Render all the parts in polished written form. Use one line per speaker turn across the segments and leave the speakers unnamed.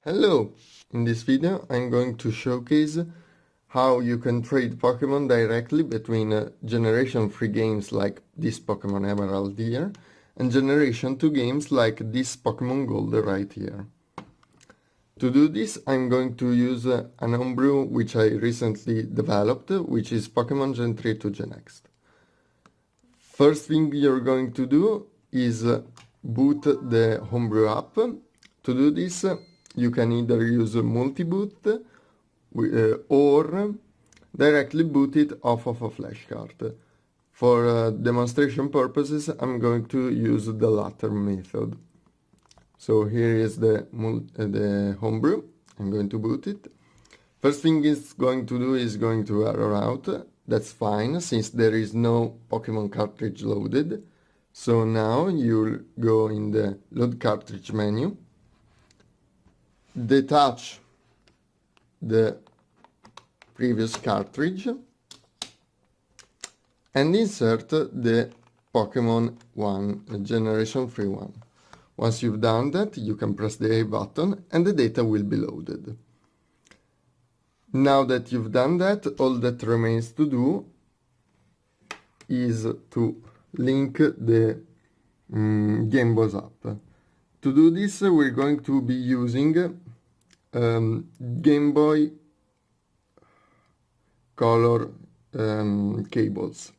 Hello! In this video I'm going to showcase how you can trade Pokemon directly between Generation 3 games like this Pokemon Emerald here and Generation 2 games like this Pokemon Gold right here. To do this I'm going to use an Homebrew which I recently developed, which is Pokémon Gen 3 to Gen X. First thing you're going to do is boot the Homebrew app. To do this you can either use a multi-boot or directly boot it off of a flashcard. For demonstration purposes, I'm going to use the latter method. So here is the Homebrew. I'm going to boot it. First thing it's going to do is going to error out. That's fine, since there is no Pokemon cartridge loaded. So now you'll go in the load cartridge menu, detach the previous cartridge and insert the Pokemon 1, Generation 3 one. Once you've done that, you can press the A button and the data will be loaded. Now that you've done that, all that remains to do is to link the Game Boy app. To do this, we're going to be using Game Boy Color cables.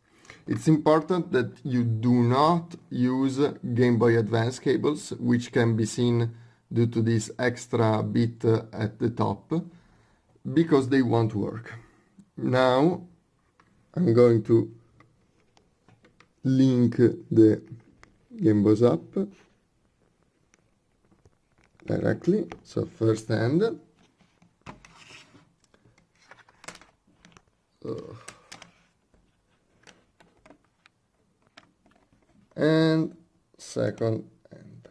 It's important that you do not use Game Boy Advance cables, which can be seen due to this extra bit at the top, because they won't work. Now I'm going to link the Game Boy app directly, so first hand, and second hand.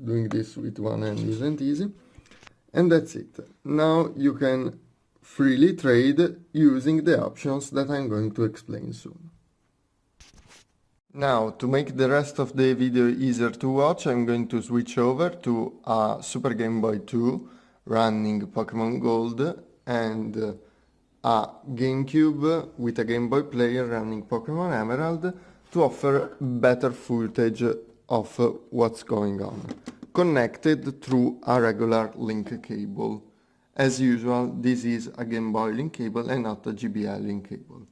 Doing this with one hand isn't easy, and that's it. Now you can freely trade using the options that I'm going to explain soon. Now, to make the rest of the video easier to watch, I'm going to switch over to a Super Game Boy 2 running Pokemon Gold and a GameCube with a Game Boy player running Pokemon Emerald to offer better footage of what's going on, connected through a regular link cable. As usual, this is a Game Boy link cable and not a GBA link cable.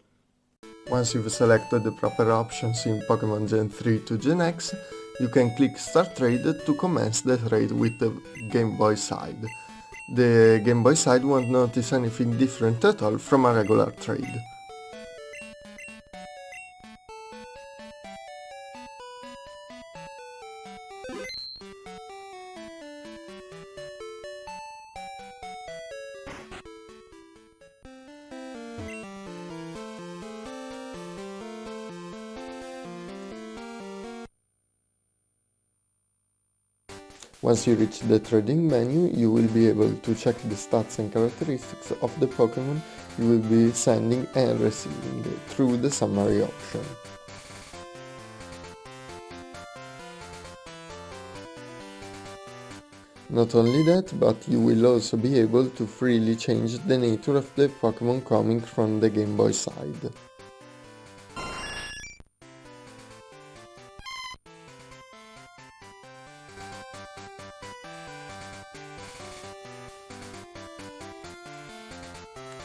Once you've selected the proper options in Pokemon Gen 3 to Gen X, you can click Start Trade to commence the trade with the Game Boy side. The Game Boy side won't notice anything different at all from a regular trade. Once you reach the trading menu, you will be able to check the stats and characteristics of the Pokemon you will be sending and receiving through the summary option. Not only that, but you will also be able to freely change the nature of the Pokemon coming from the Game Boy side.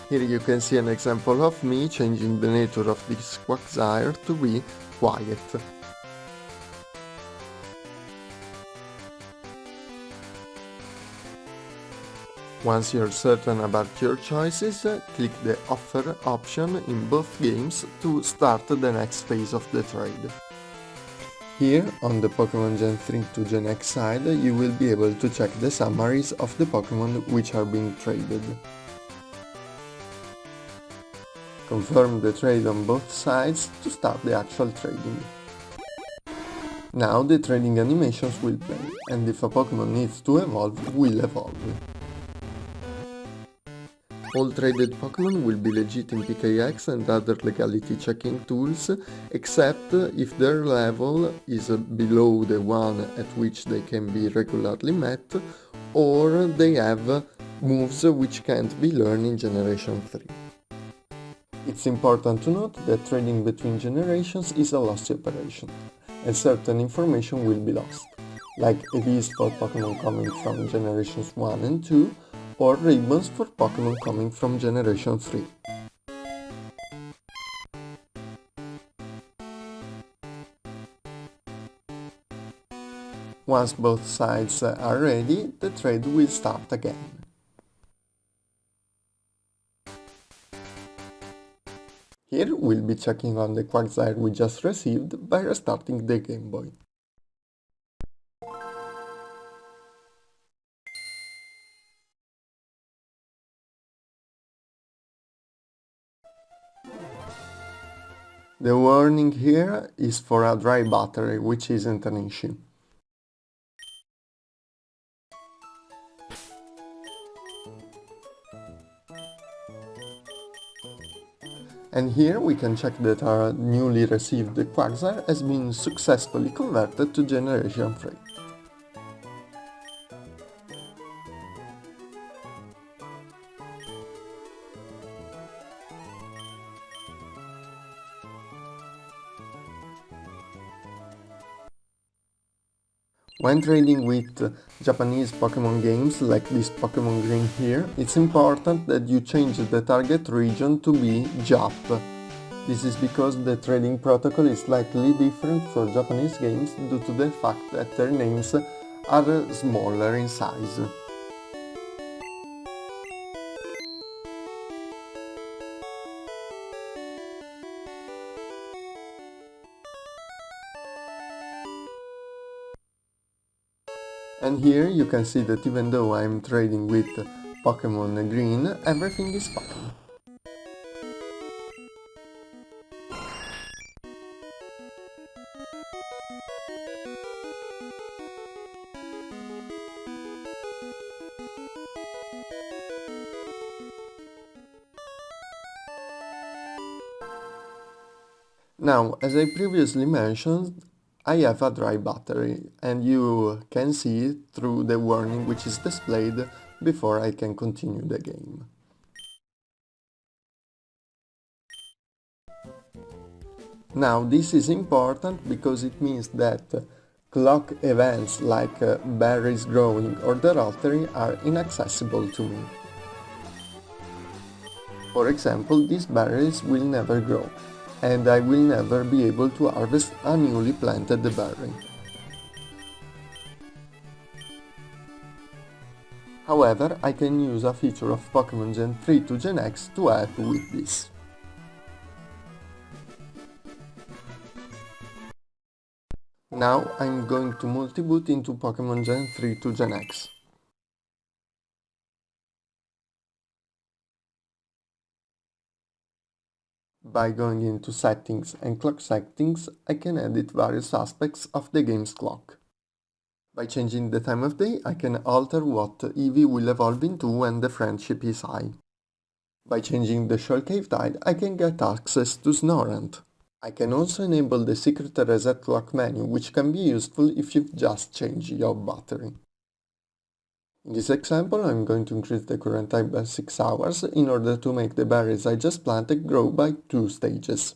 Here you can see an example of me changing the nature of this Quagsire to be quiet. Once you're certain about your choices, click the Offer option in both games to start the next phase of the trade. Here, on the Pokemon Gen 3 to Gen X side, you will be able to check the summaries of the Pokemon which are being traded. Confirm the trade on both sides to start the actual trading. Now the trading animations will play, and if a Pokemon needs to evolve, will evolve. All traded Pokémon will be legit in PKX and other legality checking tools, except if their level is below the one at which they can be regularly met, or they have moves which can't be learned in Generation 3. It's important to note that trading between generations is a lossy operation, and certain information will be lost, like EVs for Pokémon coming from Generations 1 and 2, or ribbons for Pokémon coming from Generation 3. Once both sides are ready, the trade will start again. Here we'll be checking on the Quagsire we just received by restarting the Game Boy. The warning here is for a dry battery, which isn't an issue. And here we can check that our newly received Quagsire has been successfully converted to Generation 3. When trading with Japanese Pokémon games like this Pokémon Gen here, it's important that you change the target region to be JAP. This is because the trading protocol is slightly different for Japanese games due to the fact that their names are smaller in size. And here you can see that even though I'm trading with Pokémon Green, everything is fine. Now, as I previously mentioned, I have a dry battery, and you can see it through the warning which is displayed before I can continue the game. Now this is important because it means that clock events like berries growing or their altering are inaccessible to me. For example, these berries will never grow, and I will never be able to harvest a newly planted berry. However, I can use a feature of Pokémon Gen 3 to Gen X to help with this. Now I'm going to multi-boot into Pokémon Gen 3 to Gen X. By going into Settings and Clock Settings, I can edit various aspects of the game's clock. By changing the time of day, I can alter what Eevee will evolve into when the friendship is high. By changing the Shoal Cave tide, I can get access to Snorunt. I can also enable the secret reset clock menu, which can be useful if you've just changed your battery. In this example, I'm going to increase the current time by 6 hours in order to make the berries I just planted grow by 2 stages.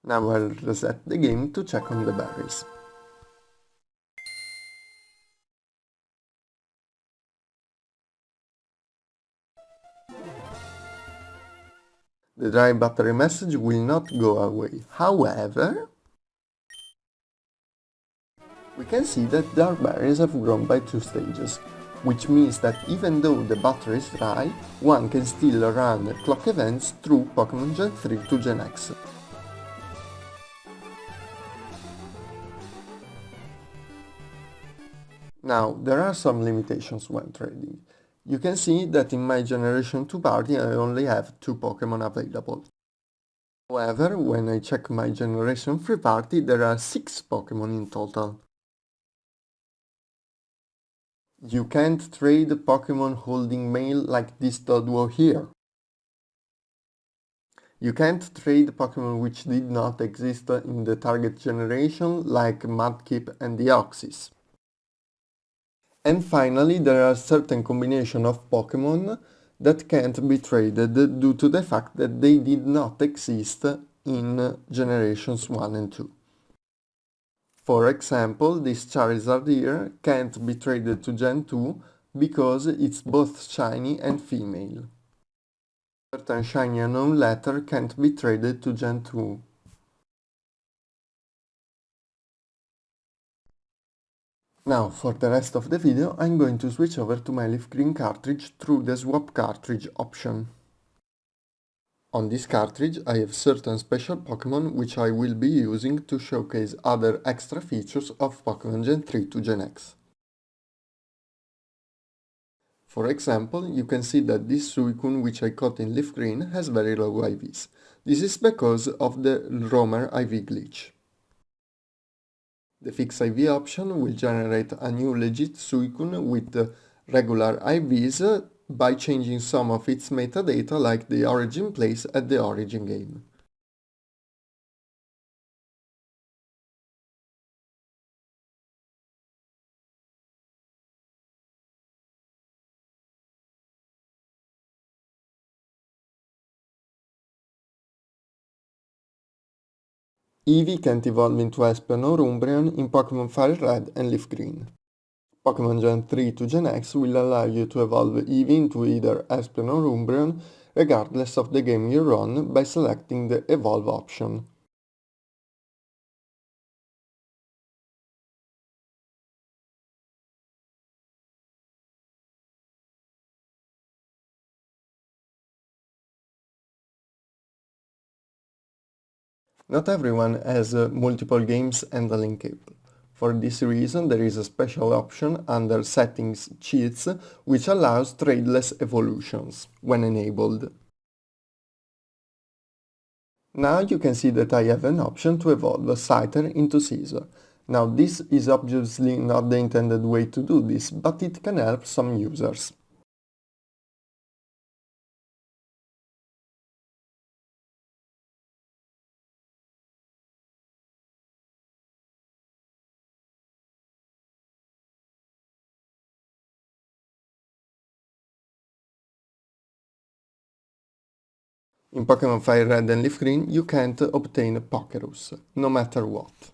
Now I'll reset the game to check on the berries. The dry battery message will not go away. However, we can see that their berries have grown by 2 stages, which means that even though the battery is dry, one can still run clock events through Pokémon Gen 3 to Gen X. Now, there are some limitations when trading. You can see that in my Generation 2 party I only have 2 Pokémon available. However, when I check my Generation 3 party there are 6 Pokémon in total. You can't trade Pokémon holding mail like this Doduo here. You can't trade Pokémon which did not exist in the target generation like Mudkip and Deoxys. And finally, there are certain combinations of Pokémon that can't be traded due to the fact that they did not exist in generations 1 and 2. For example, this Charizard here can't be traded to Gen 2 because it's both shiny and female. Certain shiny unknown letter can't be traded to Gen 2. Now, for the rest of the video, I'm going to switch over to my leaf green cartridge through the swap cartridge option. On this cartridge I have certain special Pokémon which I will be using to showcase other extra features of Pokémon Gen 3 to Gen X. For example, you can see that this Suicune which I caught in leaf green has very low IVs. This is because of the roamer IV glitch. The fix IV option will generate a new legit Suicune with regular IVs by changing some of its metadata like the origin place at the origin game. Eevee can't evolve into Espeon or Umbreon in Pokémon Fire Red and Leaf Green. Pokémon Gen 3 to Gen X will allow you to evolve Eevee into either Espeon or Umbreon regardless of the game you run by selecting the Evolve option. Not everyone has multiple games and a link cable. For this reason there is a special option under Settings Cheats which allows tradeless evolutions when enabled. Now you can see that I have an option to evolve Scyther into Caesar. Now this is obviously not the intended way to do this, but it can help some users. In Pokémon Fire Red and Leaf Green you can't obtain Pokerus, no matter what.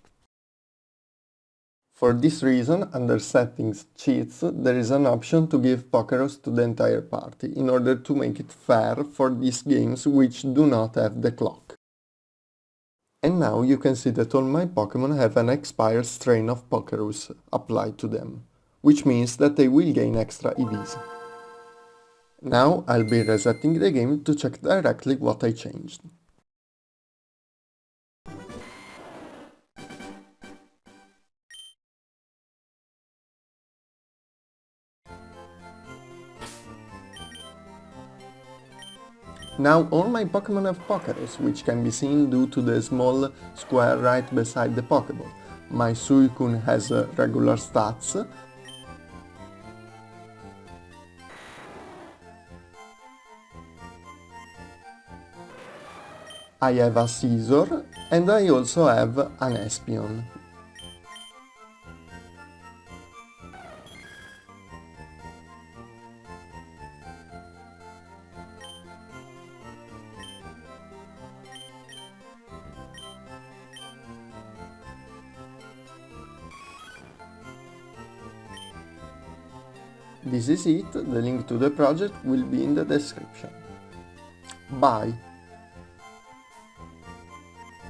For this reason, under Settings Cheats, there is an option to give Pokerus to the entire party, in order to make it fair for these games which do not have the clock. And now you can see that all my Pokémon have an expired strain of Pokerus applied to them, which means that they will gain extra EVs. Now I'll be resetting the game to check directly what I changed. Now all my Pokémon have Pokerus, which can be seen due to the small square right beside the Pokéball. My Suicune has regular stats. I have a Scizor and I also have an Espeon. This is it, the link to the project will be in the description. Bye!